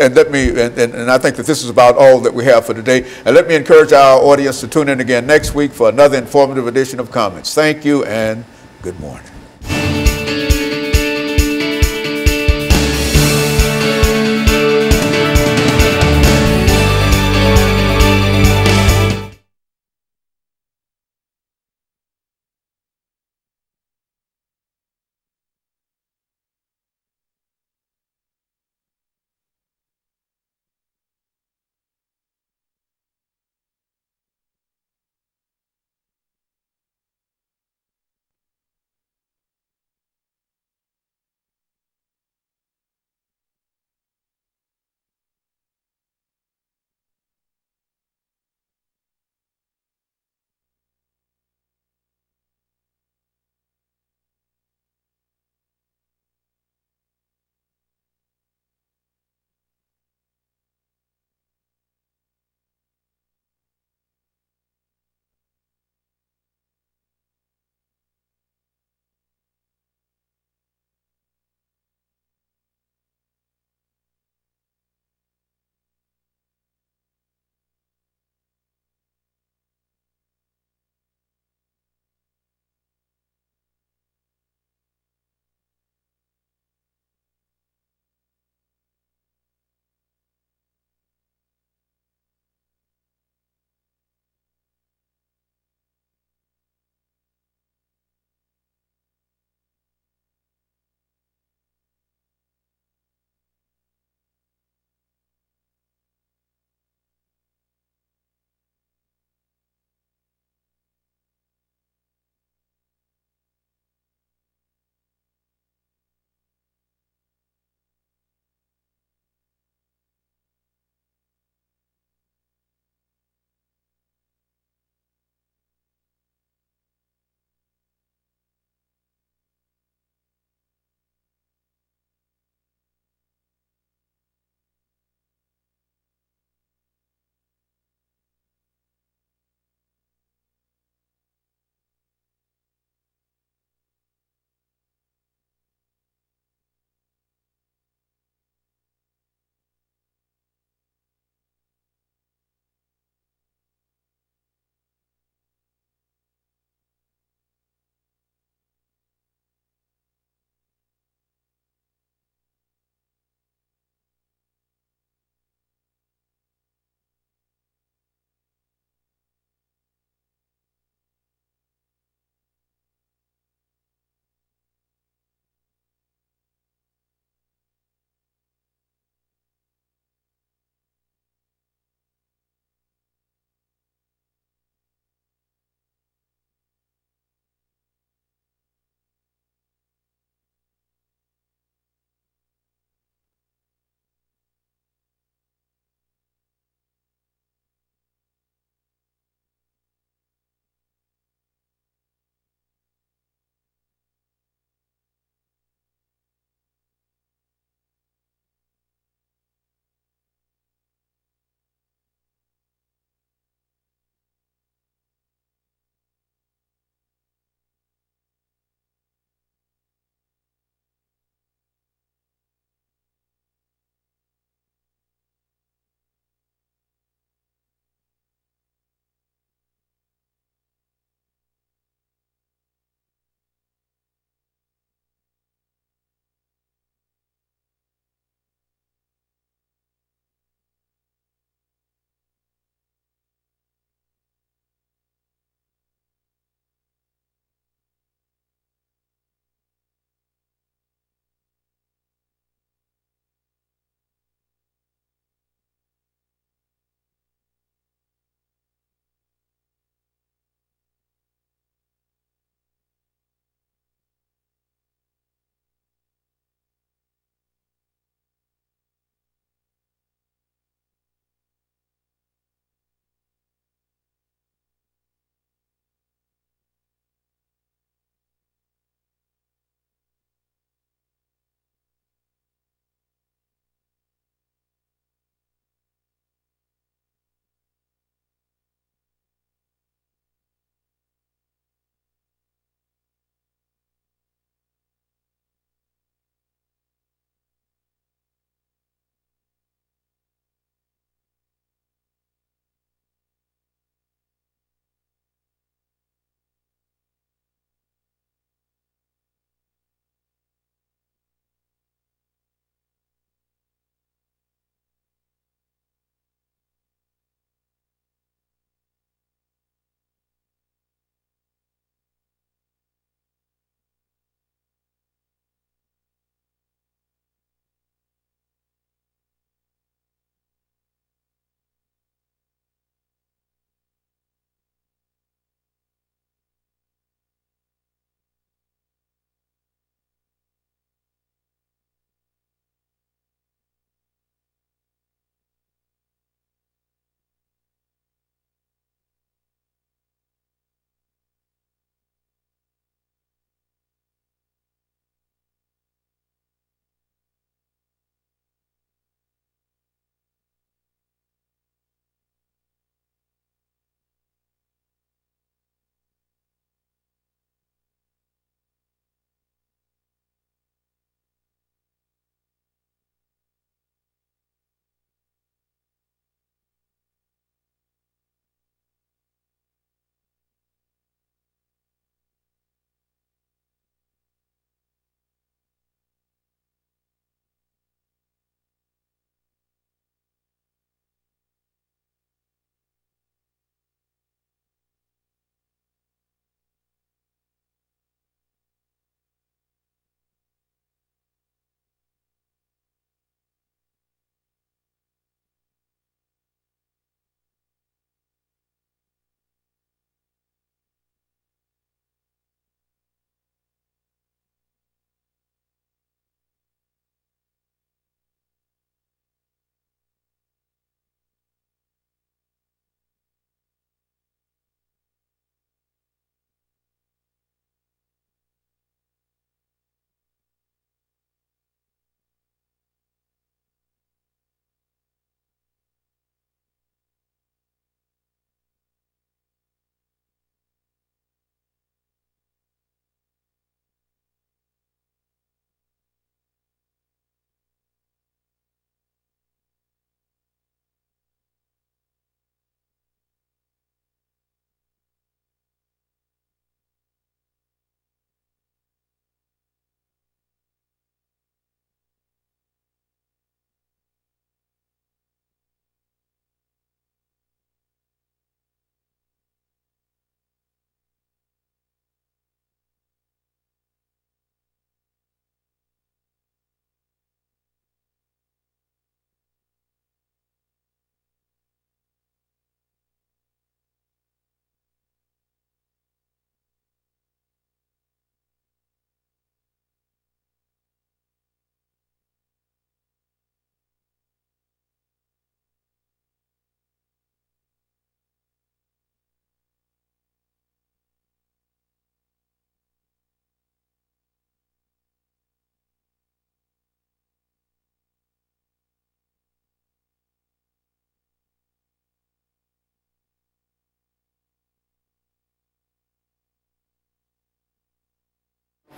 And let me, and I think that this is about all that we have for today. And let me encourage our audience to tune in again next week for another informative edition of Comments. Thank you and good morning.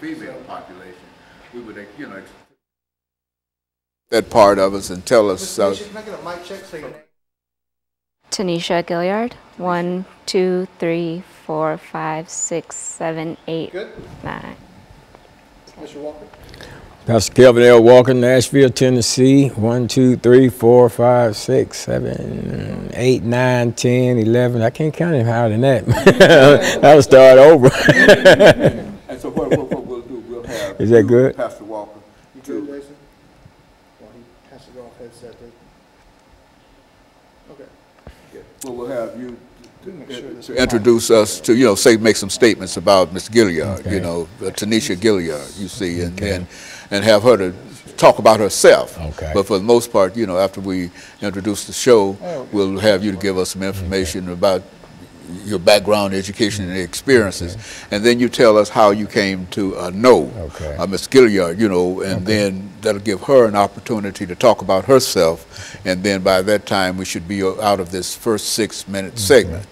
female population, we would, you know, that part of us and tell us. Can I get a mic check? Say your name. Tanisha Gilliard. 1, 2, 3, 4, 5, 6, 7, 8, Good. 9. Mr. Walker. Pastor Kelvin L. Walker, Nashville, Tennessee. 1, 2, 3, 4, 5, 6, 7, 8, 9, 10, 11. I can't count any higher than that. I'll start over. And so what we'll do, we'll have. Is that good? Pastor Walker. You good, Jason? Well, he has to go off headset there. Okay. Yeah. Well, we'll have you Make sure this to introduce us to, you know, make some statements about Ms. Gilliard, Okay. you know, Tanisha Gilliard, you see, and have her to talk about herself. Okay. But for the most part, you know, after we introduce the show, we'll have you to give us some information about your background, education, and experiences, and then you tell us how you came to know Ms. Gilliard, you know, and then that'll give her an opportunity to talk about herself, and then by that time we should be out of this first 6-minute segment.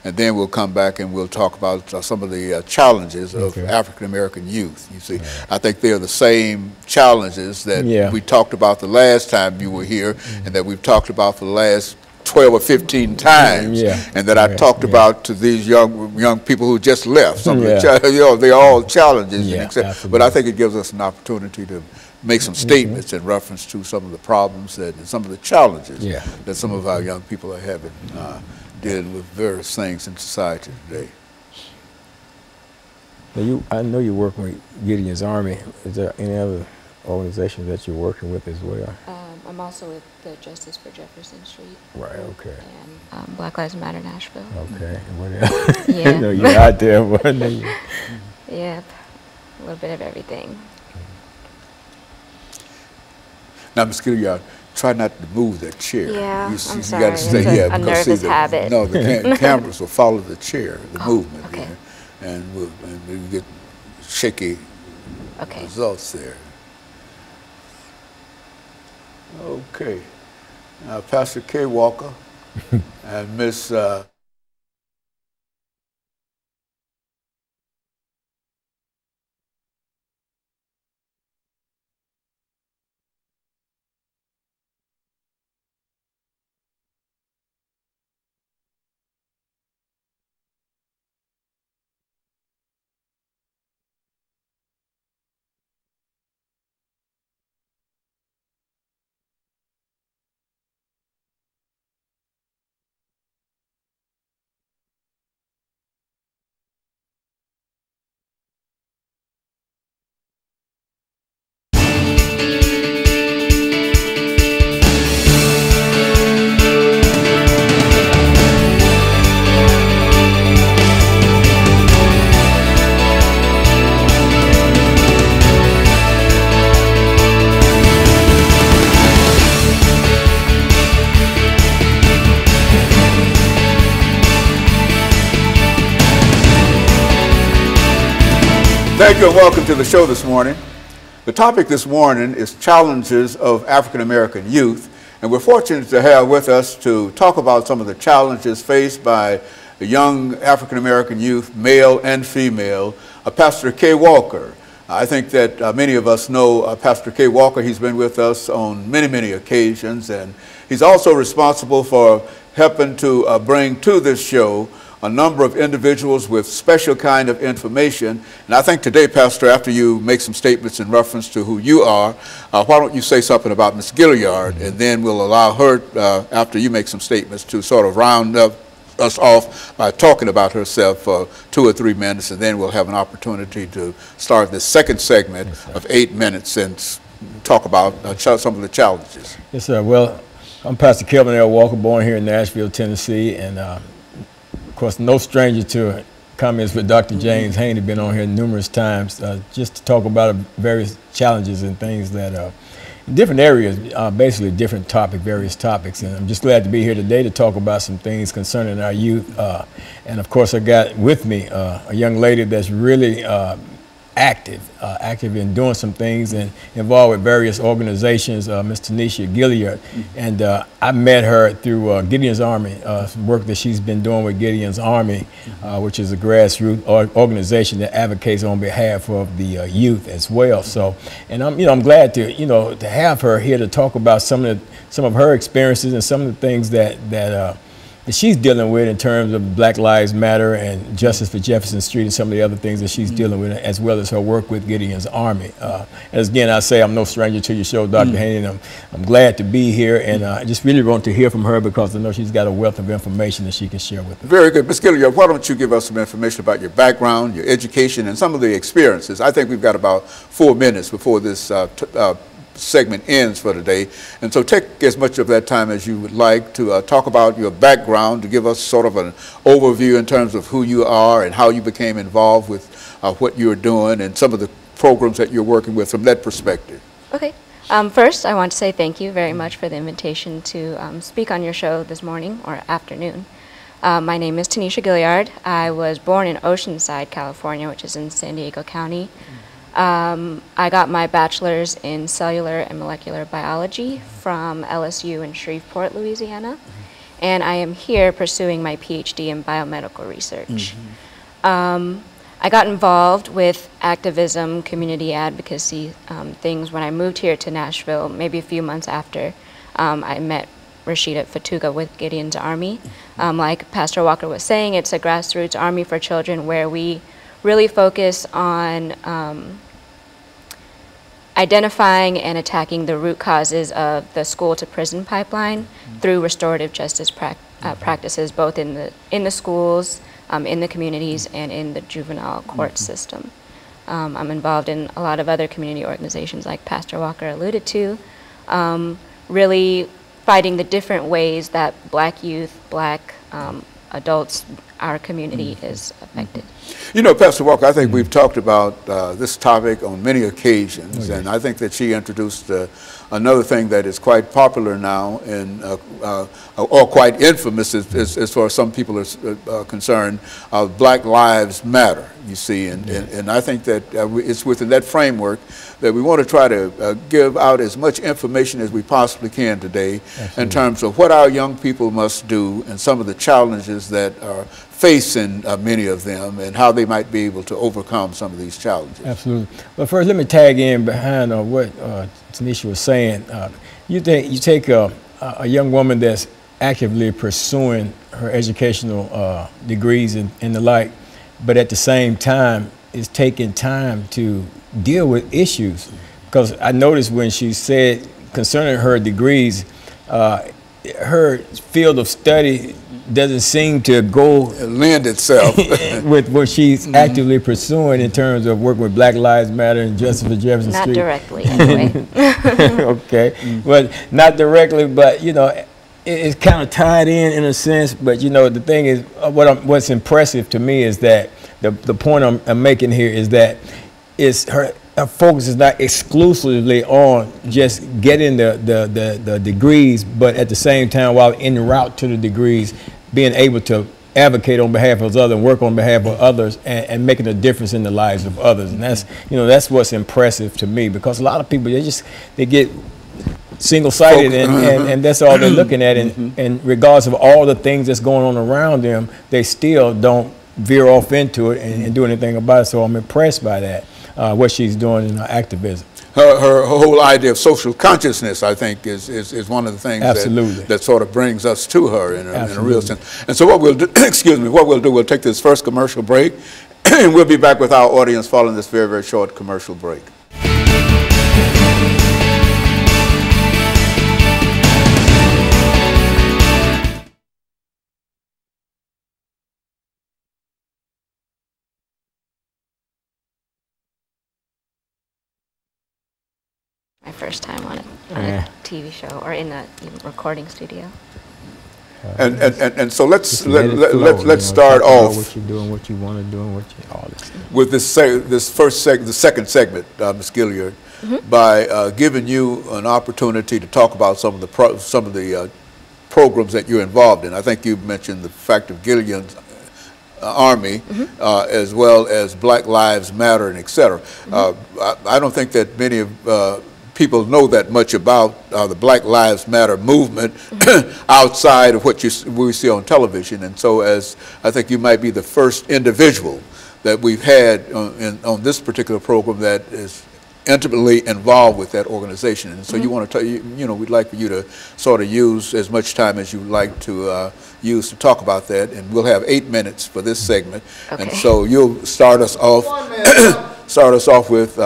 And then we'll come back and we'll talk about some of the challenges of African American youth. You see, I think they're the same challenges that we talked about the last time you were here, and that we've talked about for the last 12 or 15 times, and that I talked about to these young people who just left. Some of the you know, they're all challenges, but I think it gives us an opportunity to make some statements in reference to some of the problems and some of the challenges that some of our young people are having dealing with various things in society today. Now I know you're working with Gideon's Army. Is there any other organizations that you're working with as well? I'm also with the Justice for Jefferson Street. Right, okay. And Black Lives Matter Nashville. Okay, and what else? Yeah. I know you're out there, wasn't you? Yep, a little bit of everything. Now, Ms. Gilliard, try not to move that chair. Yeah, you I'm you sorry. got to stay here a because nervous habit. No, the cameras will follow the chair, the movement, okay. and we'll get shaky results there. Okay, Pastor K. Walker and Miss. Thank you and welcome to the show this morning. The topic this morning is challenges of African American youth, and we're fortunate to have with us to talk about some of the challenges faced by the young African American youth, male and female, Pastor K. Walker. I think that many of us know Pastor K. Walker. He's been with us on many, many occasions, and he's also responsible for helping to bring to this show a number of individuals with special kind of information. And I think today, Pastor, after you make some statements in reference to who you are, why don't you say something about Ms. Gilliard, and then we'll allow her, after you make some statements, to sort of round up us off by talking about herself for 2 or 3 minutes, and then we'll have an opportunity to start the second segment of 8 minutes and talk about some of the challenges. Yes, sir. Well, I'm Pastor Kelvin L. Walker, born here in Nashville, Tennessee, and of course, no stranger to comments with Dr. James Haney, been on here numerous times, just to talk about various challenges and things that in different areas, basically different various topics. And I'm just glad to be here today to talk about some things concerning our youth. And of course, I got with me a young lady that's really active in doing some things and involved with various organizations, Ms. Tanisha Gilliard. And I met her through Gideon's Army, some work that she's been doing with Gideon's Army, which is a grassroots organization that advocates on behalf of the youth as well. So, and I'm glad to, to have her here to talk about some of her experiences and some of the things that she's dealing with in terms of Black Lives Matter and Justice for Jefferson Street and some of the other things that she's dealing with, as well as her work with Gideon's Army. As again, I say I'm no stranger to your show, Dr. Haney, and I'm glad to be here, and I just really want to hear from her because I know she's got a wealth of information that she can share with us. Very good. Ms. Gilliard, why don't you give us some information about your background, your education, and some of the experiences. I think we've got about 4 minutes before this segment ends for today, and so take as much of that time as you would like to talk about your background, to give us sort of an overview in terms of who you are and how you became involved with what you're doing and some of the programs that you're working with from that perspective. Okay. First, I want to say thank you very much for the invitation to speak on your show this morning or afternoon. My name is Tanisha Gilliard. I was born in Oceanside, California, which is in San Diego County. I got my bachelor's in cellular and molecular biology from LSU in Shreveport, Louisiana, and I am here pursuing my PhD in biomedical research. I got involved with activism, community advocacy things when I moved here to Nashville, maybe a few months after I met Rashida Fatuga with Gideon's Army. Like Pastor Walker was saying, it's a grassroots army for children where we really focus on identifying and attacking the root causes of the school to prison pipeline through restorative justice practices, both in the schools, in the communities, and in the juvenile court system. I'm involved in a lot of other community organizations like Pastor Walker alluded to, really fighting the different ways that Black youth, Black adults, our community is affected. You know, Pastor Walker, I think we've talked about this topic on many occasions, and I think that she introduced another thing that is quite popular now and or quite infamous as far as some people are concerned, Black Lives Matter, you see, and I think that it's within that framework that we want to try to give out as much information as we possibly can today. Absolutely. In terms of what our young people must do and some of the challenges that are facing many of them and how they might be able to overcome some of these challenges. Absolutely. But first, let me tag in behind what Tanisha was saying. You take a young woman that's actively pursuing her educational degrees and the like, but at the same time is taking time to deal with issues. Because I noticed when she said concerning her degrees, her field of study doesn't seem to go lend itself with what she's actively pursuing in terms of working with Black Lives Matter and Justice for Jefferson Street. Not directly, anyway. Okay, but not directly, but you know, it's kind of tied in a sense. But you know, the thing is, what's impressive to me is that the point I'm making here is that it's her focus is not exclusively on just getting the degrees, but at the same time, while en route to the degrees, being able to advocate on behalf of others and work on behalf of others and making a difference in the lives of others. And that's, you know, that's what's impressive to me, because a lot of people, they get single-sighted and that's all they're looking at. And regardless of all the things that's going on around them, they still don't veer off into it and do anything about it. So I'm impressed by that. What she's doing in her activism. Her whole idea of social consciousness, I think, is one of the things that sort of brings us to her in a real sense. And so what we'll do, we'll take this first commercial break, and we'll be back with our audience following this very, very short commercial break. My first time on a TV show or in a recording studio. And so let's start off what you're doing, what you want to do, and all this with the second segment, Ms. Gilliard, by giving you an opportunity to talk about some of the programs that you're involved in. I think you mentioned the fact of Gideon's Army, as well as Black Lives Matter and et cetera. I don't think that many of people know that much about the Black Lives Matter movement outside of what we see on television. And so, as I think you might be the first individual that we've had on this particular program that is intimately involved with that organization. And so you want to, we'd like for you to sort of use as much time as you'd like to use to talk about that. And we'll have 8 minutes for this segment. Okay. And so you'll start us off, with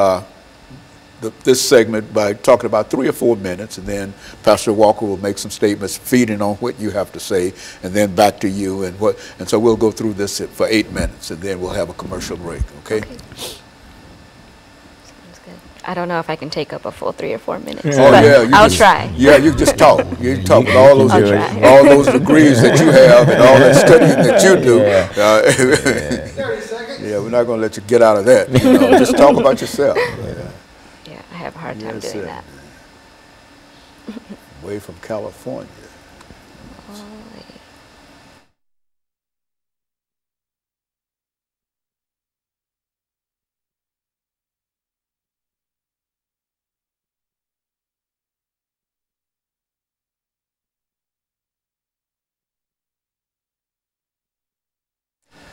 this segment by talking about 3 or 4 minutes, and then Pastor Walker will make some statements feeding on what you have to say, and then back to you. And so we'll go through this for 8 minutes, and then we'll have a commercial break, okay? I don't know if I can take up a full 3 or 4 minutes, but I'll try. Yeah, you just talk. You talk with all those degrees that you have and all that studying that you do. 30 seconds. Yeah, we're not going to let you get out of that. Just talk about yourself. Yeah, I have a hard time doing that. Way from California.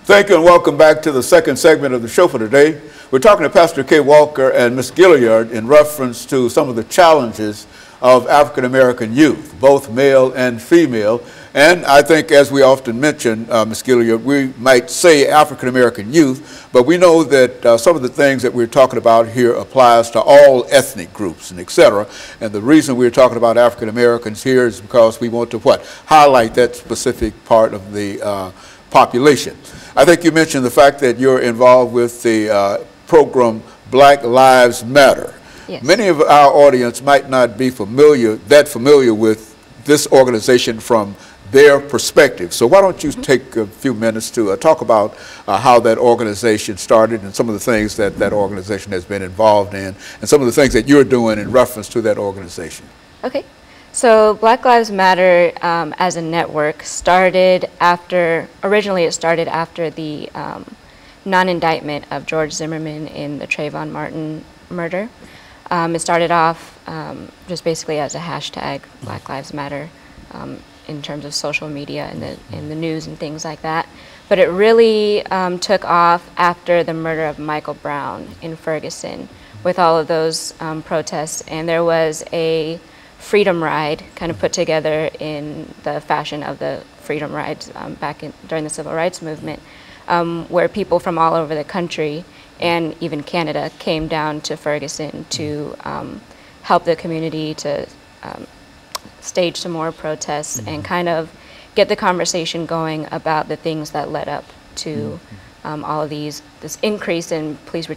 Thank you and welcome back to the second segment of the show for today. We're talking to Pastor K. Walker and Ms. Gilliard in reference to some of the challenges of African American youth, both male and female. And I think, as we often mention, Ms. Gilliard, we might say African American youth, but we know that some of the things that we're talking about here applies to all ethnic groups and et cetera. And the reason we're talking about African Americans here is because we want to highlight that specific part of the population. I think you mentioned the fact that you're involved with the program Black Lives Matter. Yes. Many of our audience might not be familiar with this organization from their perspective. So why don't you take a few minutes to talk about how that organization started and some of the things that that organization has been involved in and some of the things that you're doing in reference to that organization. Okay. So Black Lives Matter as a network originally it started after the non-indictment of George Zimmerman in the Trayvon Martin murder. It started off just basically as a hashtag, Black Lives Matter, in terms of social media and in the news and things like that. But it really took off after the murder of Michael Brown in Ferguson with all of those protests, and there was a freedom ride kind of put together in the fashion of the freedom rides during the civil rights movement, where people from all over the country and even Canada came down to Ferguson to help the community to stage some more protests and kind of get the conversation going about the things that led up to all of this increase in police